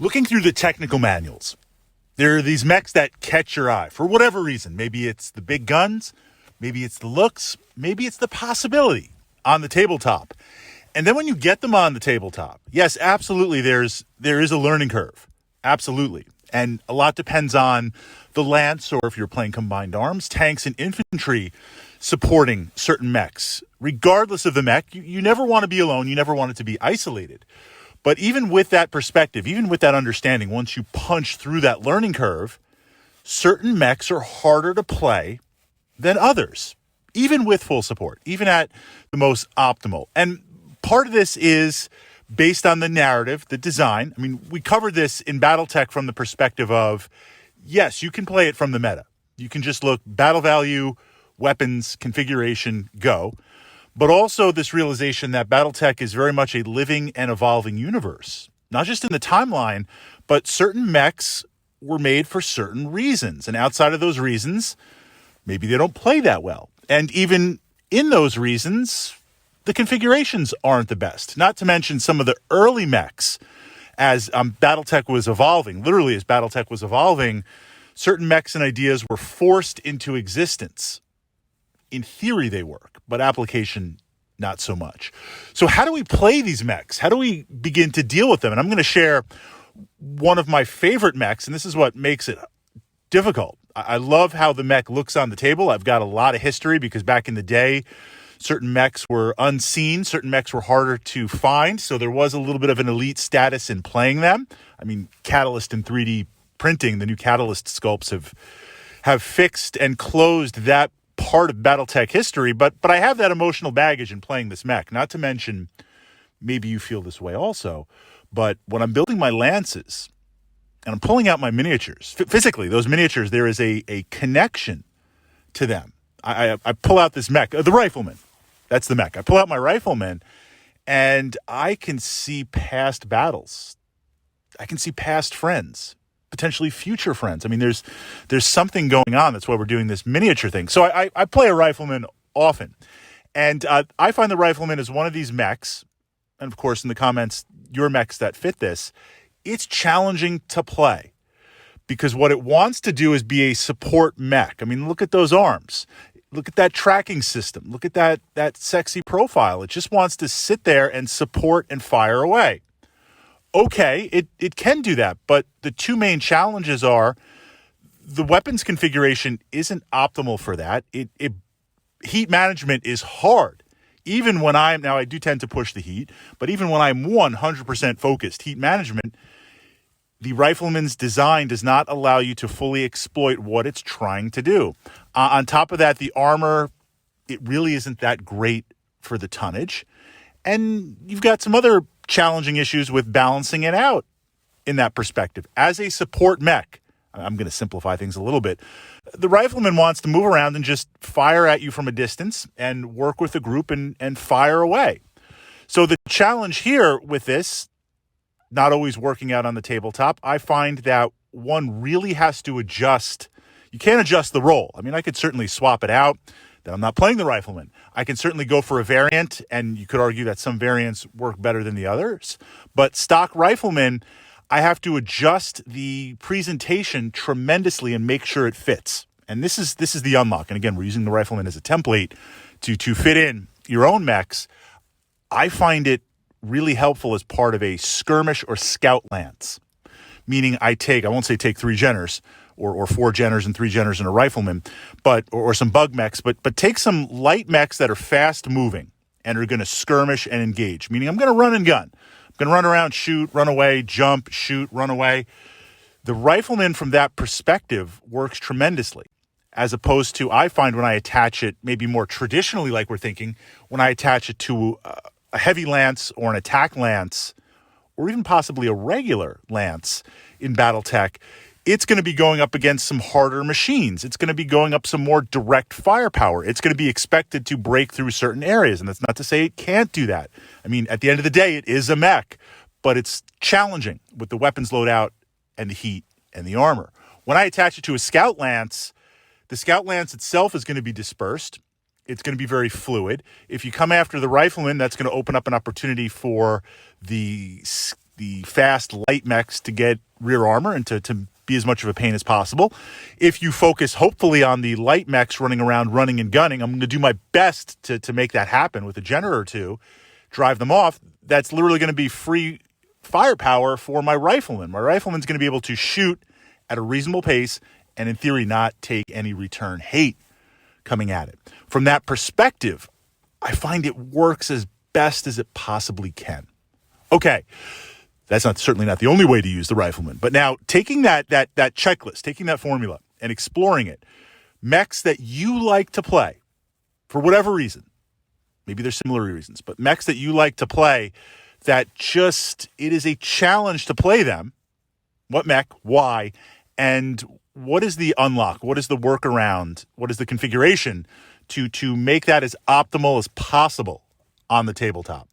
Looking through the technical manuals, there are these mechs that catch your eye for whatever reason. Maybe it's the big guns, maybe it's the looks, maybe it's the possibility on the tabletop. And then when you get them on the tabletop, yes, absolutely, there is a learning curve. Absolutely. And a lot depends on the lance, or if you're playing combined arms, tanks and infantry supporting certain mechs. Regardless of the mech, you never want to be alone. You never want it to be isolated. But even with that perspective, even with that understanding, once you punch through that learning curve, certain mechs are harder to play than others, even with full support, even at the most optimal. And part of this is based on the narrative, the design. I mean, we covered this in Battletech from the perspective of, yes, you can play it from the meta. You can just look battle value, weapons, configuration, go. But also this realization that Battletech is very much a living and evolving universe. Not just in the timeline, but certain mechs were made for certain reasons. And outside of those reasons, maybe they don't play that well. And even in those reasons, the configurations aren't the best. Not to mention some of the early mechs as Battletech was evolving. Literally, as Battletech was evolving, certain mechs and ideas were forced into existence. In theory, they work, but application, not so much. So how do we play these mechs? How do we begin to deal with them? And I'm going to share one of my favorite mechs, and this is what makes it difficult. I love how the mech looks on the table. I've got a lot of history because back in the day, certain mechs were unseen. Certain mechs were harder to find. So there was a little bit of an elite status in playing them. I mean, Catalyst and 3D printing, the new Catalyst sculpts have fixed and closed that part of Battletech history, but I have that emotional baggage in playing this mech. Not to mention, maybe you feel this way also, but when I'm building my lances and I'm pulling out my miniatures, physically, those miniatures, there is a connection to them. I pull out this mech, the rifleman. That's the mech. I pull out my rifleman, and I can see past battles. I can see past friends, potentially future friends. I mean, there's something going on. That's why we're doing this miniature thing. So I play a rifleman often. And I find the rifleman is one of these mechs. And of course, in the comments, your mechs that fit this, it's challenging to play. Because what it wants to do is be a support mech. I mean, look at those arms. Look at that tracking system. Look at that sexy profile. It just wants to sit there and support and fire away. Okay, it can do that, but the two main challenges are the weapons configuration isn't optimal for that. Heat management is hard. Even when I do tend to push the heat, but even when I'm 100% focused, heat management, the rifleman's design does not allow you to fully exploit what it's trying to do. On top of that, the armor, it really isn't that great for the tonnage. And you've got some other challenging issues with balancing it out in that perspective. As a support mech, I'm going to simplify things a little bit. The rifleman wants to move around and just fire at you from a distance and work with the group and fire away. So the challenge here with this, not always working out on the tabletop, I find that one really has to adjust. You can't adjust the role. I mean, I could certainly swap it out, that I'm not playing the rifleman. I can certainly go for a variant, and you could argue that some variants work better than the others. But stock rifleman, I have to adjust the presentation tremendously and make sure it fits. And this is the unlock. And again, we're using the rifleman as a template to fit in your own mechs. I find it really helpful as part of a skirmish or scout lance. Meaning I won't say take 3 Jenners, or 4 Jenners and 3 Jenners and a rifleman, or some bug mechs, but take some light mechs that are fast moving and are going to skirmish and engage. Meaning I'm going to run and gun. I'm going to run around, shoot, run away, jump, shoot, run away. The rifleman from that perspective works tremendously, as opposed to, I find when I attach it, maybe more traditionally like we're thinking, when I attach it to a heavy lance or an attack lance, or even possibly a regular lance in Battletech, it's going to be going up against some harder machines. It's going to be going up some more direct firepower. It's going to be expected to break through certain areas. And that's not to say it can't do that. I mean, at the end of the day, it is a mech, but it's challenging with the weapons loadout and the heat and the armor. When I attach it to a scout lance, the scout lance itself is going to be dispersed. It's going to be very fluid. If you come after the rifleman, that's going to open up an opportunity for the the fast light mechs to get rear armor and to be as much of a pain as possible. If you focus hopefully on the light mechs running around, running and gunning, I'm going to do my best to make that happen with a generator or two, drive them off. That's literally going to be free firepower for my rifleman. My rifleman's going to be able to shoot at a reasonable pace and in theory not take any return hate coming at it. From that perspective, I find it works as best as it possibly can. Okay, that's certainly not the only way to use the rifleman. But now taking that checklist, taking that formula and exploring it, mechs that you like to play for whatever reason, maybe there's similar reasons, but mechs that you like to play that just, it is a challenge to play them. What mech, why, and what is the unlock? What is the workaround? What is the configuration to make that as optimal as possible on the tabletop?